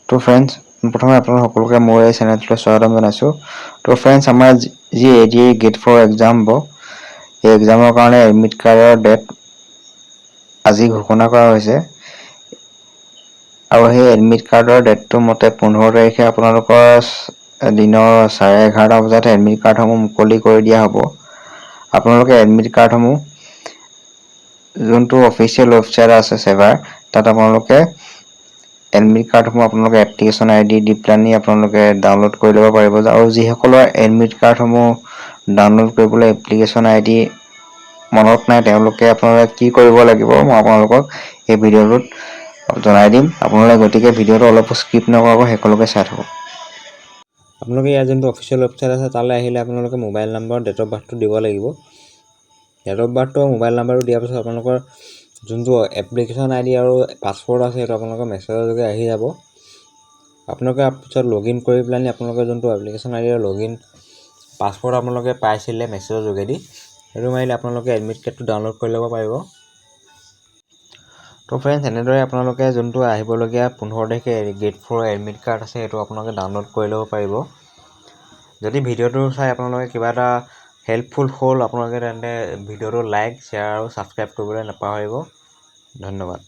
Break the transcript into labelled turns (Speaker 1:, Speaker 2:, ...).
Speaker 1: তো ফ্ৰেণ্ডছ প্ৰথমে আপোনালোক সকলোকে মোৰ এই চেনেলটোলৈ স্বাগতম জনাইছোঁ। তো ফ্ৰেণ্ডছ আমাৰ যি ADA গেট 4 এক্সাম হ'ব, এই এক্সামৰ কাৰণে এডমিট কাৰ্ডৰ ডেট আজি ঘোষণা কৰা হৈছে আৰু সেই এডমিট কাৰ্ডৰ ডেটটো মতে 15 তাৰিখে আপোনালোকৰ দিনৰ 11:30 বজাত এডমিট কাৰ্ডসমূহ মুকলি কৰি দিয়া হ'ব। আপোনালোকে এডমিট কাৰ্ডসমূহ যোনটো অফিচিয়েল ৱেবছাইট আছে সেৱাৰ তাত আপোনালোকে এডমিট কাৰ্ডসমূহ আপোনালোকে এপ্লিকেশ্যন ID দি পেলানি আপোনালোকে ডাউনলোড কৰি ল'ব পাৰিব। আৰু যিসকলৰ এডমিট কাৰ্ডসমূহ ডাউনলোড কৰিবলৈ এপ্লিকেশ্যন ID মনত নাই তেওঁলোকে আপোনালোকে কি কৰিব লাগিব মই আপোনালোকক এই ভিডিঅ'টোত জনাই দিম। আপোনালোকে গতিকে ভিডিঅ'টো অলপ স্কিপ নকৰাকৈ শেষলৈকে চাই থাকক। আপোনালোকে ইয়াৰ যোনটো অফিচিয়েল ৱেবছাইট আছে তালৈ আহিলে আপোনালোকে মোবাইল নম্বৰ ডেট অফ বাৰ্থটো দিব লাগিব। ডেট অফ বাৰ্থটো মোবাইল নম্বৰটো দিয়াৰ পিছত আপোনালোকৰ যোনটো এপ্লিকেশ্যন ID আৰু পাছৱৰ্ড আছে সেইটো আপোনালোকৰ মেছেজৰ যোগে আহি যাব। আপোনালোকে পিছত লগইন কৰি পেলানি আপোনালোকে যোনটো এপ্লিকেশ্যন ID আৰু লগইন পাছৱৰ্ড আপোনালোকে পাইছিলে মেছেজৰ যোগেদি সেইটো মাৰিলে আপোনালোকে এডমিট কাৰ্ডটো ডাউনলোড কৰি ল'ব পাৰিব। তো ফ্ৰেণ্ডছ এনেদৰে আপোনালোকে যোনটো আহিবলগীয়া 15 তাৰিখে গেট 4 এডমিট কাৰ্ড আছে সেইটো আপোনালোকে ডাউনলোড কৰি ল'ব পাৰিব। যদি ভিডিঅ'টো চাই আপোনালোকে কিবা এটা হেল্পফুল হ'ল আপোনালোকে তেন্তে ভিডিঅ'টো লাইক, শ্বেয়াৰ আৰু ছাবস্ক্ৰাইব কৰিবলৈ নাপাহৰিব। ধন্যবাদ।